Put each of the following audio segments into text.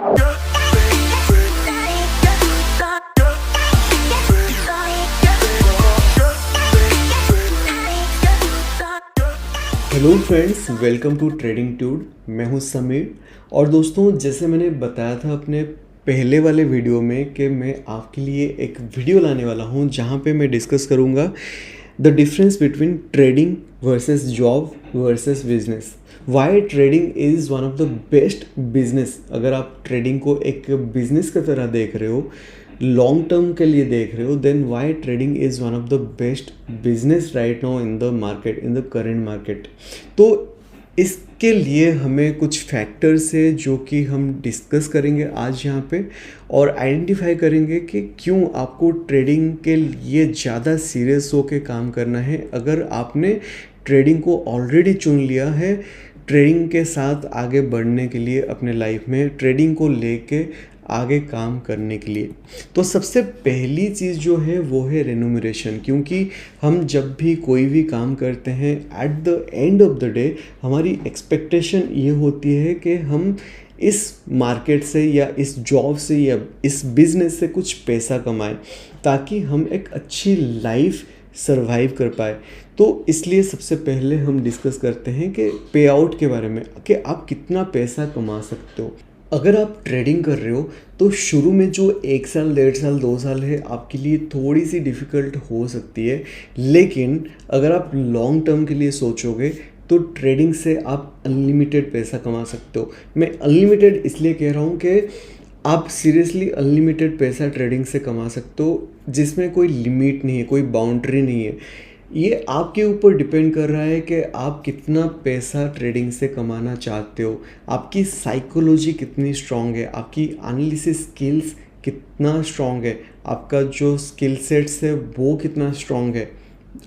Hello friends, welcome to trading ट्यूड। मैं हूं समीर। और दोस्तों, जैसे मैंने बताया था अपने पहले वाले वीडियो में कि मैं आपके लिए एक वीडियो लाने वाला हूं जहां पे मैं डिस्कस करूंगा the difference between trading versus job versus business. Why trading is one of the best business. अगर आप ट्रेडिंग को एक बिजनेस की तरह देख रहे हो, लॉन्ग टर्म के लिए देख रहे हो, then why trading is one of the best business right now in the market, in the current market. तो इसके लिए हमें कुछ फैक्टर्स है जो कि हम डिस्कस करेंगे आज यहाँ पे, और आइडेंटिफाई करेंगे कि क्यों आपको ट्रेडिंग के लिए ज़्यादा सीरियस होकर काम करना है। अगर आपने ट्रेडिंग को ऑलरेडी चुन लिया है, ट्रेडिंग के साथ आगे बढ़ने के लिए अपने लाइफ में, ट्रेडिंग को लेके आगे काम करने के लिए, तो सबसे पहली चीज़ जो है वो है रेन्यूमरेशन। क्योंकि हम जब भी कोई भी काम करते हैं, at the end of the day हमारी एक्सपेक्टेशन ये होती है कि हम इस मार्केट से या इस जॉब से या इस बिज़नेस से कुछ पैसा कमाएं, ताकि हम एक अच्छी लाइफ सरवाइव कर पाए। तो इसलिए सबसे पहले हम डिस्कस करते हैं कि पे आउट के बारे में, कि आप कितना पैसा कमा सकते हो। अगर आप ट्रेडिंग कर रहे हो तो शुरू में जो 1 साल, 1.5 साल, 2 साल है आपके लिए थोड़ी सी डिफ़िकल्ट हो सकती है, लेकिन अगर आप लॉन्ग टर्म के लिए सोचोगे तो ट्रेडिंग से आप अनलिमिटेड पैसा कमा सकते हो। मैं अनलिमिटेड इसलिए कह रहा हूँ कि आप सीरियसली अनलिमिटेड पैसा ट्रेडिंग से कमा सकते हो, जिसमें कोई लिमिट नहीं है, कोई बाउंड्री नहीं है। ये आपके ऊपर डिपेंड कर रहा है कि आप कितना पैसा ट्रेडिंग से कमाना चाहते हो, आपकी साइकोलॉजी कितनी स्ट्रांग है, आपकी एनालिसिस स्किल्स कितना स्ट्रांग है, आपका जो स्किल सेट्स है वो कितना स्ट्रांग है,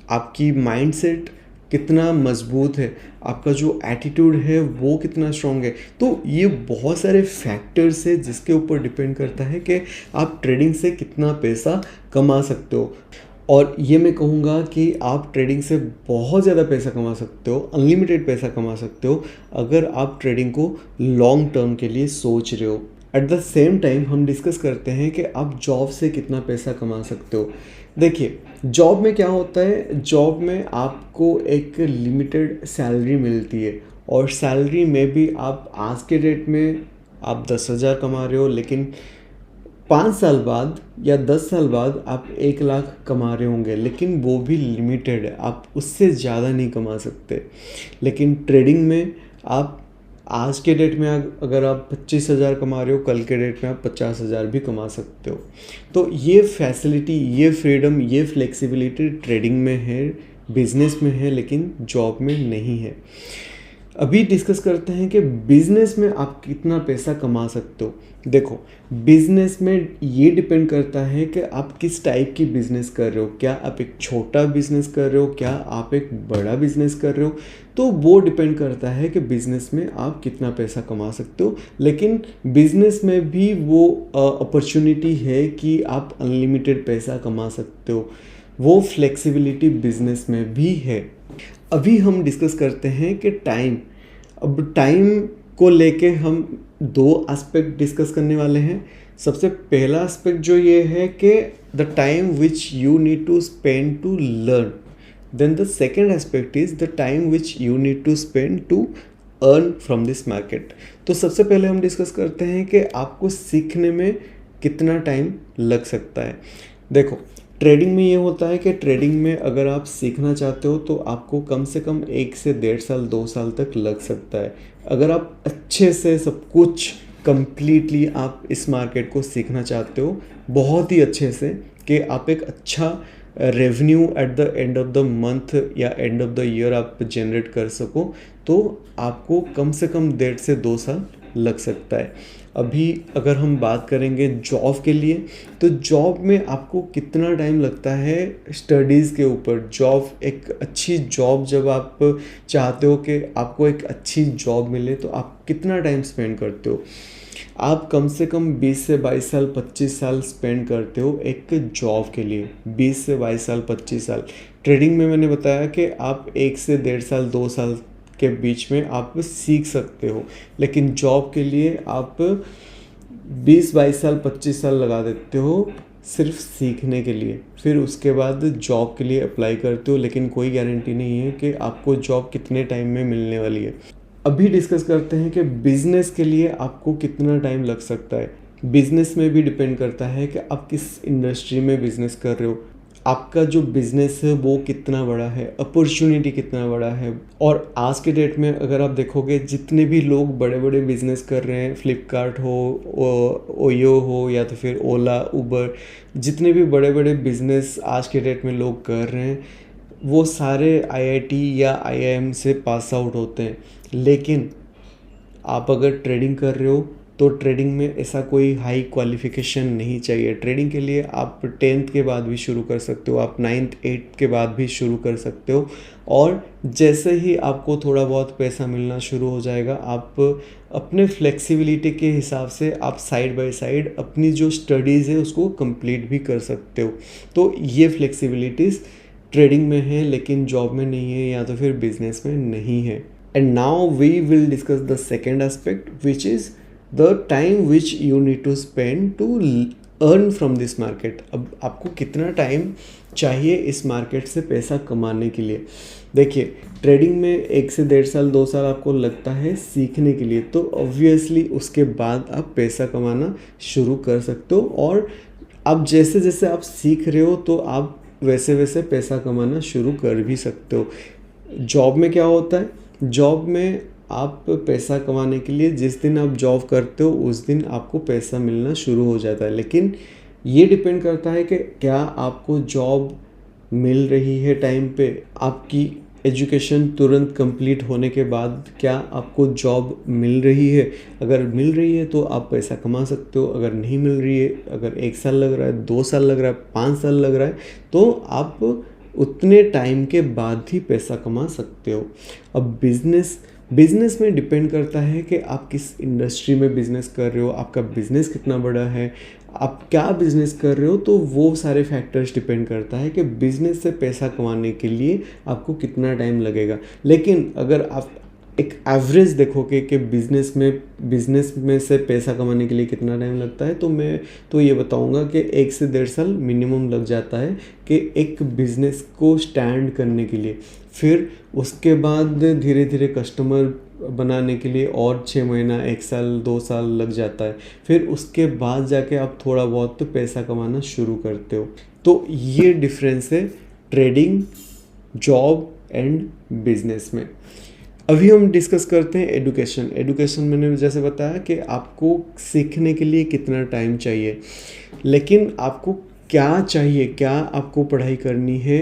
आपकी माइंडसेट कितना मजबूत है, आपका जो एटीट्यूड है वो कितना स्ट्रांग है। तो ये बहुत सारे फैक्टर्स है जिसके ऊपर डिपेंड करता है कि आप ट्रेडिंग से कितना पैसा कमा सकते हो। और ये मैं कहूँगा कि आप ट्रेडिंग से बहुत ज़्यादा पैसा कमा सकते हो, अनलिमिटेड पैसा कमा सकते हो, अगर आप ट्रेडिंग को लॉन्ग टर्म के लिए सोच रहे हो। एट द सेम टाइम हम डिस्कस करते हैं कि आप जॉब से कितना पैसा कमा सकते हो। देखिए, जॉब में क्या होता है, जॉब में आपको एक लिमिटेड सैलरी मिलती है, और सैलरी में भी आप आज के डेट में आप 10,000 कमा रहे हो, लेकिन 5 साल बाद या 10 साल बाद आप 1 लाख कमा रहे होंगे, लेकिन वो भी लिमिटेड है, आप उससे ज़्यादा नहीं कमा सकते। लेकिन ट्रेडिंग में आप आज के डेट में अगर आप 25,000 कमा रहे हो, कल के डेट में आप 50,000 भी कमा सकते हो। तो ये फैसिलिटी, ये फ्रीडम, ये फ्लेक्सिबिलिटी ट्रेडिंग में है, बिजनेस में है, लेकिन जॉब में नहीं है। अभी डिस्कस करते हैं कि बिज़नेस में आप कितना पैसा कमा सकते हो। देखो, बिज़नेस में ये डिपेंड करता है कि आप किस टाइप की बिज़नेस कर रहे हो। क्या आप एक छोटा बिज़नेस कर रहे हो, क्या आप एक बड़ा बिज़नेस कर रहे हो, तो वो डिपेंड करता है कि बिज़नेस में आप कितना पैसा कमा सकते हो। लेकिन बिज़नेस में भी वो अपॉर्चुनिटी है कि आप अनलिमिटेड पैसा कमा सकते हो, वो फ्लेक्सिबिलिटी बिज़नेस में भी है। अभी हम डिस्कस करते हैं कि टाइम। अब टाइम को लेके हम 2 एस्पेक्ट डिस्कस करने वाले हैं। सबसे पहला एस्पेक्ट जो ये है कि the time which you need to spend to learn, then the second aspect is the time which you need to spend to earn from this market. तो सबसे पहले हम डिस्कस करते हैं कि आपको सीखने में कितना टाइम लग सकता है। देखो, ट्रेडिंग में ये होता है कि ट्रेडिंग में अगर आप सीखना चाहते हो तो आपको कम से कम 1 से 1.5 साल, 2 साल तक लग सकता है। अगर आप अच्छे से सब कुछ कंप्लीटली आप इस मार्केट को सीखना चाहते हो, बहुत ही अच्छे से, कि आप एक अच्छा revenue at the end of the month या एंड ऑफ द ईयर आप जनरेट कर सको, तो आपको कम से कम 1.5 से 2 साल लग सकता है। अभी अगर हम बात करेंगे जॉब के लिए, तो जॉब में आपको कितना टाइम लगता है स्टडीज़ के ऊपर। जॉब, एक अच्छी जॉब जब आप चाहते हो कि आपको एक अच्छी जॉब मिले, तो आप कितना टाइम स्पेंड करते हो। आप कम से कम 20 से 22 साल, 25 साल स्पेंड करते हो एक जॉब के लिए। 20 से 22 साल, 25 साल। ट्रेडिंग में मैंने बताया कि आप 1 से 1.5 साल, 2 साल के बीच में आप सीख सकते हो, लेकिन जॉब के लिए आप 20-22 साल 25 साल लगा देते हो सिर्फ सीखने के लिए, फिर उसके बाद जॉब के लिए अप्लाई करते हो, लेकिन कोई गारंटी नहीं है कि आपको जॉब कितने टाइम में मिलने वाली है। अभी डिस्कस करते हैं कि बिज़नेस के लिए आपको कितना टाइम लग सकता है। बिज़नेस में भी डिपेंड करता है कि आप किस इंडस्ट्री में बिज़नेस कर रहे हो, आपका जो बिज़नेस है वो कितना बड़ा है, अपॉर्चुनिटी कितना बड़ा है। और आज के डेट में अगर आप देखोगे जितने भी लोग बड़े बड़े बिज़नेस कर रहे हैं, फ्लिपकार्ट हो, ओयो हो, या तो फिर ओला, उबर, जितने भी बड़े बड़े बिज़नेस आज के डेट में लोग कर रहे हैं, वो सारे आईआईटी या आईआईएम से पास आउट होते हैं। लेकिन आप अगर ट्रेडिंग कर रहे हो तो ट्रेडिंग में ऐसा कोई हाई क्वालिफ़िकेशन नहीं चाहिए। ट्रेडिंग के लिए आप 10th के बाद भी शुरू कर सकते हो, आप 9th 8th के बाद भी शुरू कर सकते हो। और जैसे ही आपको थोड़ा बहुत पैसा मिलना शुरू हो जाएगा, आप अपने फ्लेक्सिबिलिटी के हिसाब से आप साइड बाय साइड अपनी जो स्टडीज़ है उसको कंप्लीट भी कर सकते हो। तो ये फ्लेक्सिबिलिटीज़ ट्रेडिंग में है लेकिन जॉब में नहीं है, या तो फिर बिजनेस में नहीं है। And now we will discuss the second aspect which is the time which you need to spend to earn from this market. अब आपको कितना टाइम चाहिए इस मार्केट से पैसा कमाने के लिए। देखिए, ट्रेडिंग में 1 से 1.5 साल 2 साल आपको लगता है सीखने के लिए, तो ऑब्वियसली उसके बाद आप पैसा कमाना शुरू कर सकते हो। और अब जैसे जैसे आप सीख रहे हो तो आप वैसे वैसे पैसा कमाना शुरू कर भी सकते हो। जॉब में क्या होता है, जॉब में आप पैसा कमाने के लिए जिस दिन आप जॉब करते हो उस दिन आपको पैसा मिलना शुरू हो जाता है। लेकिन ये डिपेंड करता है कि क्या आपको जॉब मिल रही है टाइम पे, आपकी एजुकेशन तुरंत कंप्लीट होने के बाद क्या आपको जॉब मिल रही है। अगर मिल रही है तो आप पैसा कमा सकते हो, अगर नहीं मिल रही है, अगर 1 साल लग रहा है, 2 साल लग रहा है, 5 साल लग रहा है, तो आप उतने टाइम के बाद ही पैसा कमा सकते हो। अब बिज़नेस में डिपेंड करता है कि आप किस इंडस्ट्री में बिज़नेस कर रहे हो, आपका बिज़नेस कितना बड़ा है, आप क्या बिज़नेस कर रहे हो, तो वो सारे फैक्टर्स डिपेंड करता है कि बिज़नेस से पैसा कमाने के लिए आपको कितना टाइम लगेगा। लेकिन अगर आप एक एवरेज देखोगे कि बिज़नेस में से पैसा कमाने के लिए कितना टाइम लगता है, तो मैं तो ये बताऊंगा कि 1 से 1.5 साल मिनिमम लग जाता है कि एक बिज़नेस को स्टैंड करने के लिए। फिर उसके बाद धीरे धीरे कस्टमर बनाने के लिए और 6 महीना, 1 साल, 2 साल लग जाता है। फिर उसके बाद जाके आप थोड़ा बहुत तो पैसा कमाना शुरू करते हो। तो ये डिफरेंस है ट्रेडिंग, जॉब एंड बिजनेस में। अभी हम डिस्कस करते हैं एडुकेशन मैंने जैसे बताया कि आपको सीखने के लिए कितना टाइम चाहिए, लेकिन आपको क्या चाहिए, क्या आपको पढ़ाई करनी है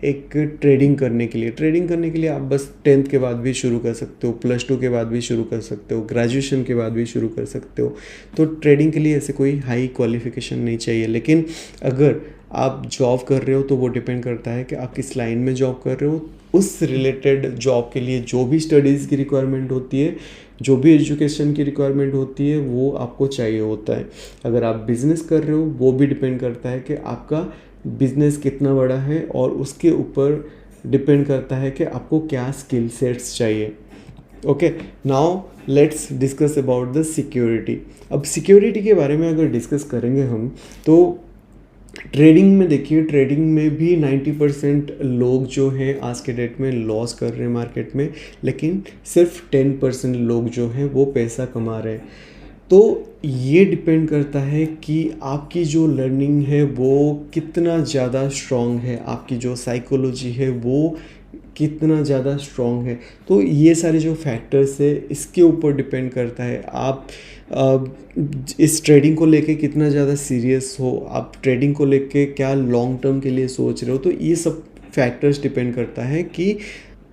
एक ट्रेडिंग करने के लिए आप बस 10th के बाद भी शुरू कर सकते हो, +2 के बाद भी शुरू कर सकते हो, ग्रेजुएशन के बाद भी शुरू कर सकते हो। तो ट्रेडिंग के लिए ऐसे कोई हाई क्वालिफिकेशन नहीं चाहिए। लेकिन अगर आप जॉब कर रहे हो तो वो डिपेंड करता है कि आप किस लाइन में जॉब कर रहे हो। उस रिलेटेड जॉब के लिए जो भी स्टडीज़ की रिक्वायरमेंट होती है, जो भी एजुकेशन की रिक्वायरमेंट होती है, वो आपको चाहिए होता है। अगर आप बिज़नेस कर रहे हो वो भी डिपेंड करता है कि आपका बिज़नेस कितना बड़ा है, और उसके ऊपर डिपेंड करता है कि आपको क्या स्किल सेट्स चाहिए। Okay, now let's discuss about the security. अब सिक्योरिटी के बारे में अगर डिस्कस करेंगे हम, तो ट्रेडिंग में देखिए, ट्रेडिंग में भी 90% लोग जो हैं आज के डेट में लॉस कर रहे हैं मार्केट में, लेकिन सिर्फ 10% लोग जो हैं वो पैसा कमा रहे हैं। तो ये डिपेंड करता है कि आपकी जो लर्निंग है वो कितना ज़्यादा स्ट्रॉन्ग है, आपकी जो साइकोलॉजी है वो कितना ज़्यादा स्ट्रॉन्ग है। तो ये सारे जो फैक्टर्स है इसके ऊपर डिपेंड करता है आप इस ट्रेडिंग को लेके कितना ज़्यादा सीरियस हो, आप ट्रेडिंग को लेके क्या लॉन्ग टर्म के लिए सोच रहे हो। तो ये सब फैक्टर्स डिपेंड करता है कि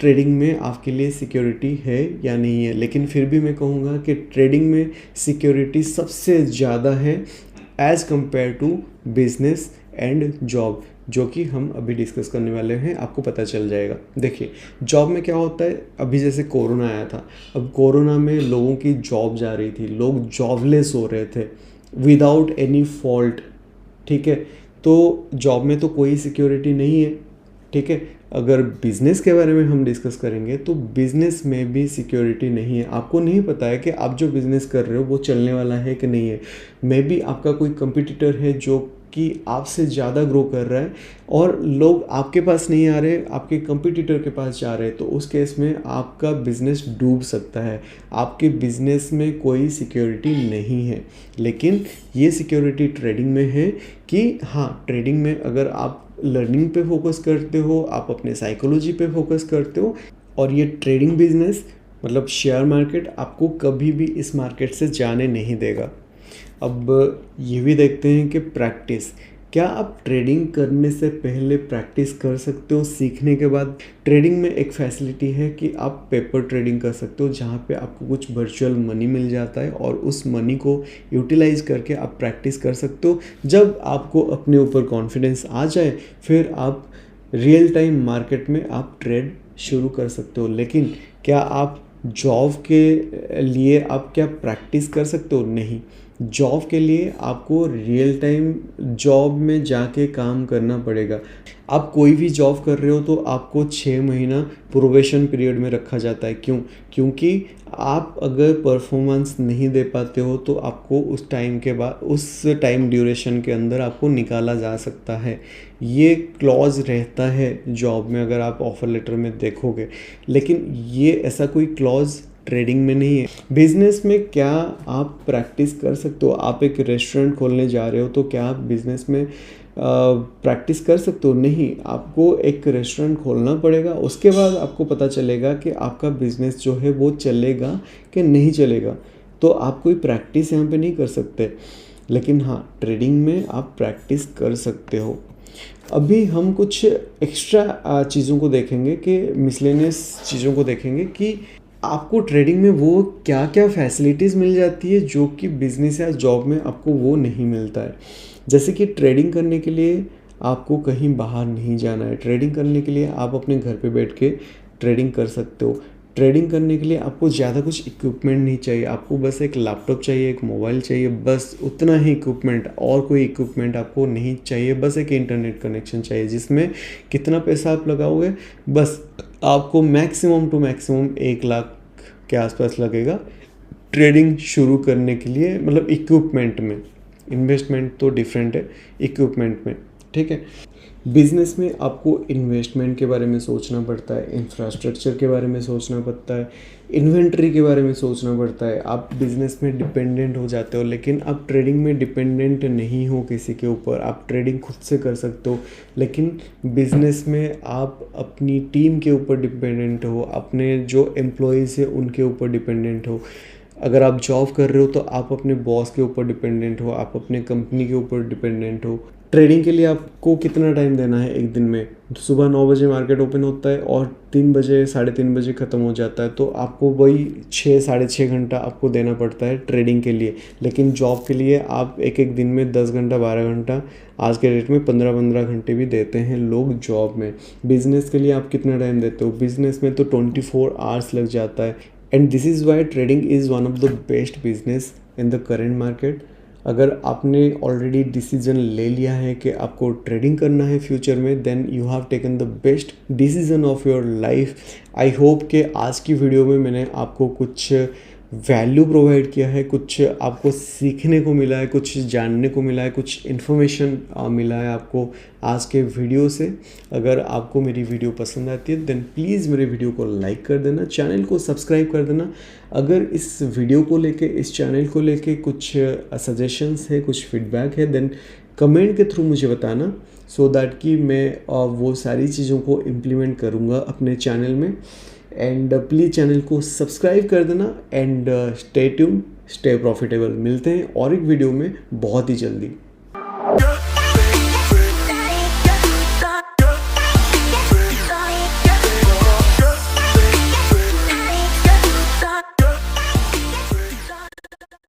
ट्रेडिंग में आपके लिए सिक्योरिटी है या नहीं है। लेकिन फिर भी मैं कहूँगा कि ट्रेडिंग में सिक्योरिटी सबसे ज़्यादा है as compare to business and job, जो कि हम अभी डिस्कस करने वाले हैं, आपको पता चल जाएगा। देखिए, जॉब में क्या होता है, अभी जैसे कोरोना आया था, अब कोरोना में लोगों की जॉब जा रही थी, लोग जॉबलेस हो रहे थे विदाउट एनी फॉल्ट। ठीक है, तो जॉब में तो कोई सिक्योरिटी नहीं है। ठीक है, अगर बिज़नेस के बारे में हम डिस्कस करेंगे तो बिज़नेस में भी सिक्योरिटी नहीं है। आपको नहीं पता है कि आप जो बिज़नेस कर रहे हो वो चलने वाला है कि नहीं है। मे बी आपका कोई कंपटीटर है जो कि आपसे ज़्यादा ग्रो कर रहा है और लोग आपके पास नहीं आ रहे, आपके कंपटीटर के पास जा रहे हैं, तो उस केस में आपका बिज़नेस डूब सकता है। आपके बिज़नेस में कोई सिक्योरिटी नहीं है। लेकिन ये सिक्योरिटी ट्रेडिंग में है कि हाँ, ट्रेडिंग में अगर आप लर्निंग पे फोकस करते हो, आप अपने साइकोलॉजी पे फोकस करते हो, और ये ट्रेडिंग बिजनेस मतलब शेयर मार्केट आपको कभी भी इस मार्केट से जाने नहीं देगा। अब ये भी देखते हैं कि प्रैक्टिस, क्या आप ट्रेडिंग करने से पहले प्रैक्टिस कर सकते हो सीखने के बाद? ट्रेडिंग में एक फैसिलिटी है कि आप पेपर ट्रेडिंग कर सकते हो, जहाँ पे आपको कुछ वर्चुअल मनी मिल जाता है और उस मनी को यूटिलाइज करके आप प्रैक्टिस कर सकते हो। जब आपको अपने ऊपर कॉन्फिडेंस आ जाए फिर आप रियल टाइम मार्केट में आप ट्रेड शुरू कर सकते हो। लेकिन क्या आप जॉब के लिए आप क्या प्रैक्टिस कर सकते हो? नहीं। जॉब के लिए आपको रियल टाइम जॉब में जाके काम करना पड़ेगा। आप कोई भी जॉब कर रहे हो तो आपको 6 महीना प्रोबेशन पीरियड में रखा जाता है। क्यों? क्योंकि आप अगर परफॉर्मेंस नहीं दे पाते हो तो आपको उस टाइम के बाद, उस टाइम ड्यूरेशन के अंदर आपको निकाला जा सकता है। ये क्लॉज रहता है जॉब में, अगर आप ऑफर लेटर में देखोगे। लेकिन ये ऐसा कोई क्लॉज ट्रेडिंग में नहीं है। बिजनेस में क्या आप प्रैक्टिस कर सकते हो? आप एक रेस्टोरेंट खोलने जा रहे हो तो क्या आप बिजनेस में प्रैक्टिस कर सकते हो? नहीं। आपको एक रेस्टोरेंट खोलना पड़ेगा, उसके बाद आपको पता चलेगा कि आपका बिजनेस जो है वो चलेगा कि नहीं चलेगा। तो आप कोई प्रैक्टिस यहाँ पे नहीं कर सकते। लेकिन हाँ, ट्रेडिंग में आप प्रैक्टिस कर सकते हो। अभी हम कुछ एक्स्ट्रा चीज़ों को देखेंगे, कि मिसलेनियस चीज़ों को देखेंगे कि आपको ट्रेडिंग में वो क्या क्या फैसिलिटीज़ मिल जाती है जो कि बिज़नेस या जॉब में आपको वो नहीं मिलता है। जैसे कि ट्रेडिंग करने के लिए आपको कहीं बाहर नहीं जाना है। ट्रेडिंग करने के लिए आप अपने घर पे बैठ के ट्रेडिंग कर सकते हो। ट्रेडिंग करने के लिए आपको ज़्यादा कुछ इक्विपमेंट नहीं चाहिए। आपको बस एक लैपटॉप चाहिए, एक मोबाइल चाहिए, बस उतना ही इक्विपमेंट, और कोई इक्विपमेंट आपको नहीं चाहिए। बस एक इंटरनेट कनेक्शन चाहिए, जिसमें कितना पैसा आप लगाओगे, बस आपको मैक्सिमम टू मैक्सिमम 1 लाख के आसपास लगेगा ट्रेडिंग शुरू करने के लिए। मतलब इक्विपमेंट में, इन्वेस्टमेंट तो डिफरेंट है इक्विपमेंट में, ठीक है। बिजनेस में आपको इन्वेस्टमेंट के बारे में सोचना पड़ता है, इंफ्रास्ट्रक्चर के बारे में सोचना पड़ता है, इन्वेंट्री के बारे में सोचना पड़ता है। आप बिजनेस में डिपेंडेंट हो जाते हो, लेकिन आप ट्रेडिंग में डिपेंडेंट नहीं हो किसी के ऊपर। आप ट्रेडिंग खुद से कर सकते हो। लेकिन बिजनेस में आप अपनी टीम के ऊपर डिपेंडेंट हो, अपने जो एम्प्लॉयज़ हैं उनके ऊपर डिपेंडेंट हो। अगर आप जॉब कर रहे हो तो आप अपने बॉस के ऊपर डिपेंडेंट हो, आप अपने कंपनी के ऊपर डिपेंडेंट हो। ट्रेडिंग के लिए आपको कितना टाइम देना है एक दिन में? सुबह 9 बजे मार्केट ओपन होता है और 3 बजे 3:30 बजे ख़त्म हो जाता है, तो आपको वही 6 साढ़े 6 घंटा आपको देना पड़ता है ट्रेडिंग के लिए। लेकिन जॉब के लिए आप एक एक दिन में 10 घंटा 12 घंटा, आज के डेट में 15-15 घंटे भी देते हैं लोग जॉब में। बिज़नेस के लिए आप कितना टाइम देते हो? बिज़नेस में तो 24 आवर्स लग जाता है। And this is why trading is one of the best business in the current market. अगर आपने ऑलरेडी डिसीजन ले लिया है कि आपको ट्रेडिंग करना है फ्यूचर में, then you have taken the best decision of your life. I hope कि आज की वीडियो में मैंने आपको कुछ वैल्यू प्रोवाइड किया है, कुछ आपको सीखने को मिला है, कुछ जानने को मिला है, कुछ इन्फॉर्मेशन मिला है आपको आज के वीडियो से। अगर आपको मेरी वीडियो पसंद आती है देन प्लीज़ मेरे वीडियो को लाइक कर देना, चैनल को सब्सक्राइब कर देना। अगर इस वीडियो को लेके, इस चैनल को लेके कुछ सजेशंस है, कुछ फीडबैक है, देन कमेंट के थ्रू मुझे बताना, सो दैट कि मैं वो सारी चीज़ों को इम्प्लीमेंट करूँगा अपने चैनल में। एंड प्लीज़ चैनल को सब्सक्राइब कर देना and stay tuned, stay profitable. मिलते हैं और एक वीडियो में बहुत ही जल्दी।